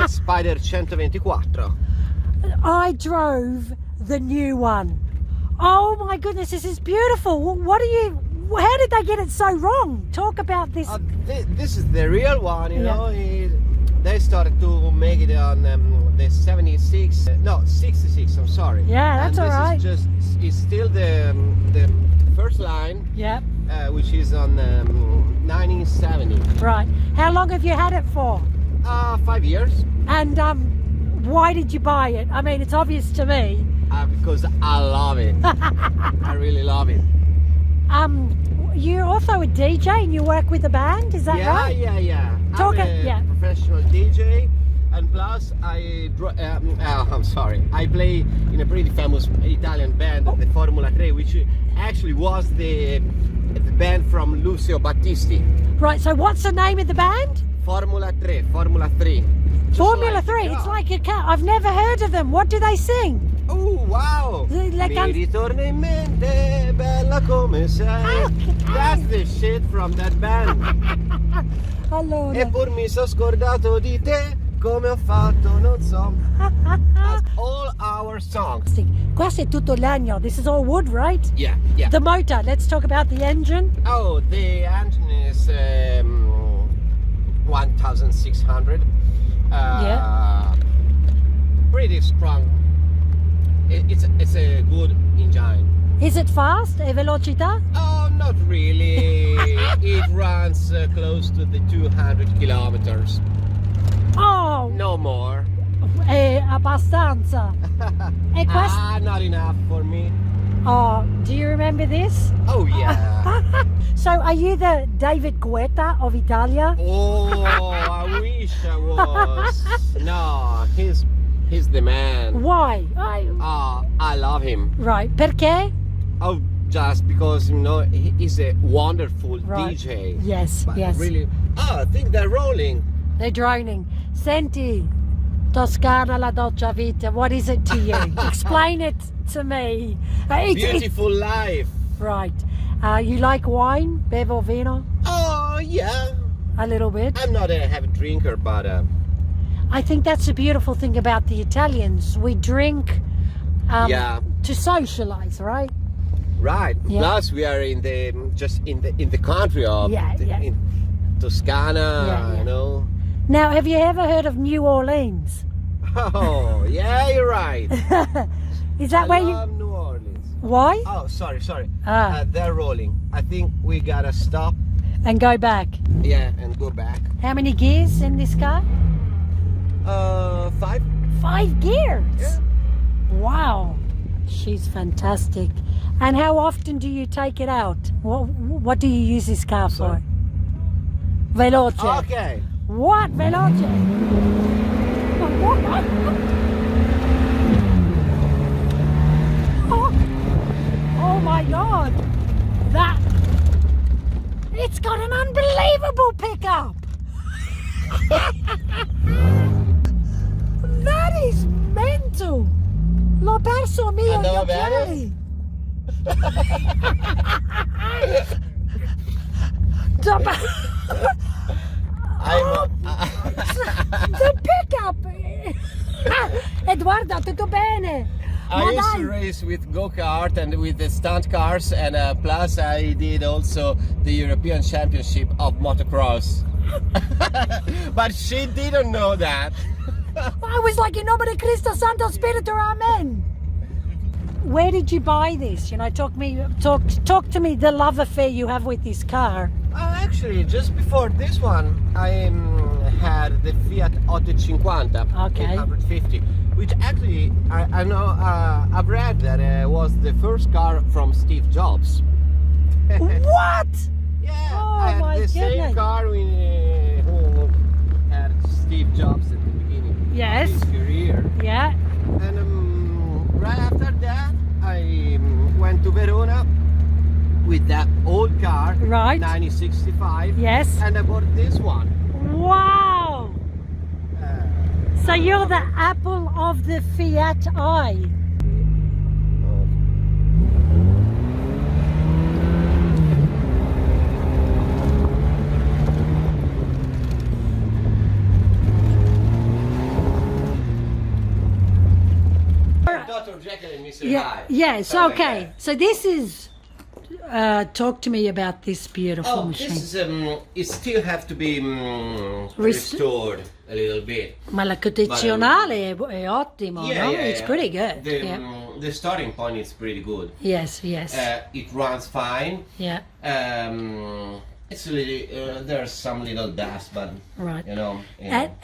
Spider 124. I drove the new one. Oh my goodness, this is beautiful. How did they get it so wrong? Talk about this. This is the real one, you know. They started to make it on the 66, no, 66, I'm sorry. Yeah, that's all right. This is still the first line, Yep. which is on 1970. Right. How long have you had it for? 5 years. And why did you buy it? I mean, it's obvious to me. Because I love it. I really love it. You're also a DJ and you work with a band, is that right? Yeah. I'm a professional DJ, and plus I play in a pretty famous Italian band, the Formula 3, which actually was the band from Lucio Battisti. Right, so what's the name of the band? Formula 3. Formula 3, it's like a car. I've never heard of them. What do they sing? Oh, wow! Mi ritorna in mente, bella come sei. That's the shit from that band. Allora. Eppur mi so scordato di te, come ho fatto non so. That's all our songs. Questo è tutto legno. This is all wood, right? Yeah. The motor, let's talk about the engine. Oh, the engine is 1600. Pretty strong. It's a good engine. Is it fast? È velocità? Oh, not really. It runs close to the 200 kilometers. Oh! No more. È abbastanza. E questo? Not enough for me. Oh, do you remember this? Oh, yeah. So, are you the David Guetta of Italia? Oh, I wish I was. No, he's the man. Why? I love him. Right. Perché? Oh, just because, you know, he's a wonderful DJ. Yes, but yes. Really. Oh, I think they're rolling. They're droning. Senti, Toscana la dolce vita. What is it to you? Explain it to me. Beautiful life. Right. You like wine? Bevo vino? Oh, yeah. A little bit. I'm not a heavy drinker, but... I think that's the beautiful thing about the Italians. We drink to socialize, right? Right. Yeah. Plus, we are in the country of in Toscana, you know. Now, have you ever heard of New Orleans? Oh, yeah, you're right. Is that where you? I love New Orleans. Why? Oh, sorry. They're rolling. I think we gotta stop. And go back. Yeah, and go back. How many gears in this car? 5. 5 gears. Yeah. Wow, she's fantastic. And how often do you take it out? What do you use this car for? Veloce. Okay. What? Veloce? Oh my God. It's got an unbelievable pickup. That is mental. L'ho perso mio gli occhiali. The pickup. Eduardo, tutto bene? I used to race with go-kart and with the stunt cars, and plus I did also the European Championship of motocross. But she didn't know that. I was like, in nome di Cristo Santo Spirito, Amen. Where did you buy this? You know, talk to me the love affair you have with this car. Actually, just before this one, I had the Fiat 850, 850, which actually I know I've read that was the first car from Steve Jobs. What? Yeah, oh I had the same car who had Steve Jobs at the beginning of his career. Yeah. And right after that, I went to Verona with that old car, 1965. Yes. And I bought this one. Wow. So you're the apple of the Fiat eye. Mr. Yeah. High. Yes. Something like Okay. that. So this is. Talk to me about this beautiful Oh, machine. this is it still have to be restored a little bit. Ma la condizionale è ottimo, Yeah, no? yeah, It's yeah. pretty good. The, yeah. the starting point is pretty good. Yes. Yes. It runs fine. yeah. It's really there's some little dust, but Right. you know.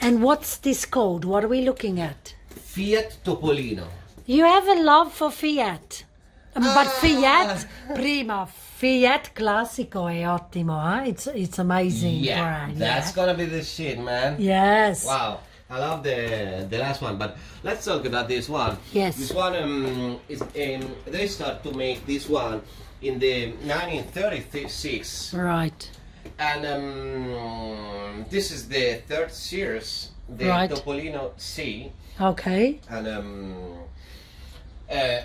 And what's this called? What are we looking at? Fiat Topolino. You have a love for Fiat. But Ah. Fiat, prima, Fiat Classico è ottimo, eh? It's amazing Yeah, brand. that's gonna be the shit, man. Yes. Wow, I love the last one, but let's talk about this one. Yes. This one is they start to make this one in the 1936, Right. and this is the third series, the Right. Topolino C, Okay. and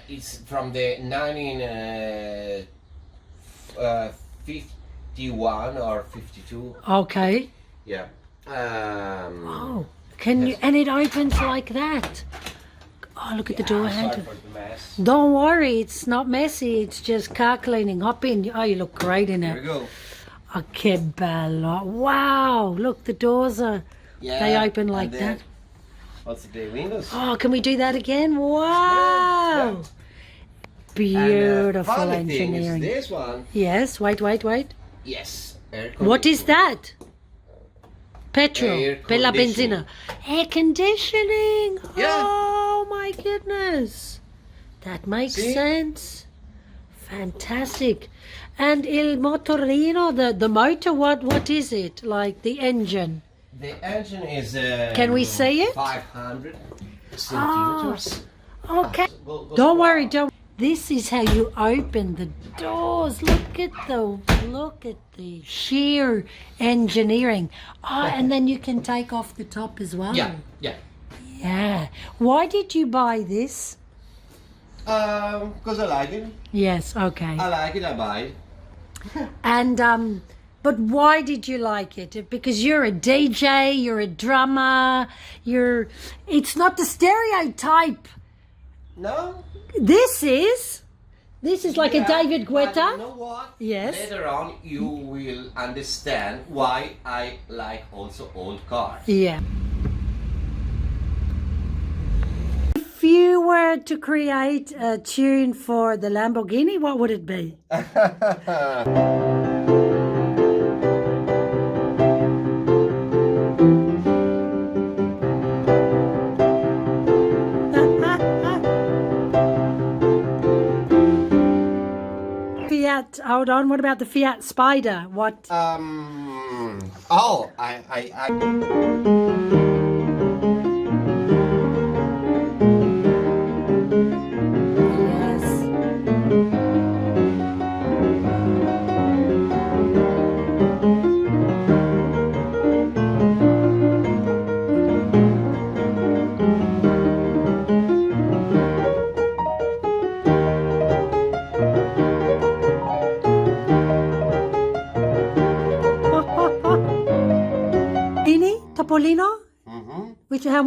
it's from the 1951 or 52. Okay. Yeah. Oh, can you? And it opens like that. Oh, look at the door sorry handle. for the mess. Don't worry, it's not messy. It's just car cleaning. Hop in. Oh, you look great in Here we it. go. Oh, che bello! Wow, look, the doors are. Yeah, They open and like then- that. What's the windows? Oh, can we do that again? Wow! Yeah. Beautiful funny thing is engineering. this one. Yes, wait. Yes. What is that? Petrol. Air Per la conditioning. benzina. Air conditioning. Yeah. Oh my goodness. That makes See? sense. Fantastic. And il motorino, the motor, what is it? Like the engine? The engine is. Can we see it? 500 centimeters. Okay. Go Don't slow. worry, don't. This is how you open the doors. Look at the sheer engineering. Oh, and then you can take off the top as well. Yeah, yeah. Yeah. Why did you buy this? Because I like it. Yes. Okay. I like it. I buy it. And but why did you like it? Because you're a DJ. You're a drummer. It's not the stereotype. No. This is like Yeah, a David but Guetta. You know what? Yes. Later on, you will understand why I like also old cars. Yeah. If you were to create a tune for the Lamborghini, what would it be? Fiat, hold on, what about the Fiat Spider? What? Oh, I Yes. Ini, Topolino? Mm-hmm. Which, how,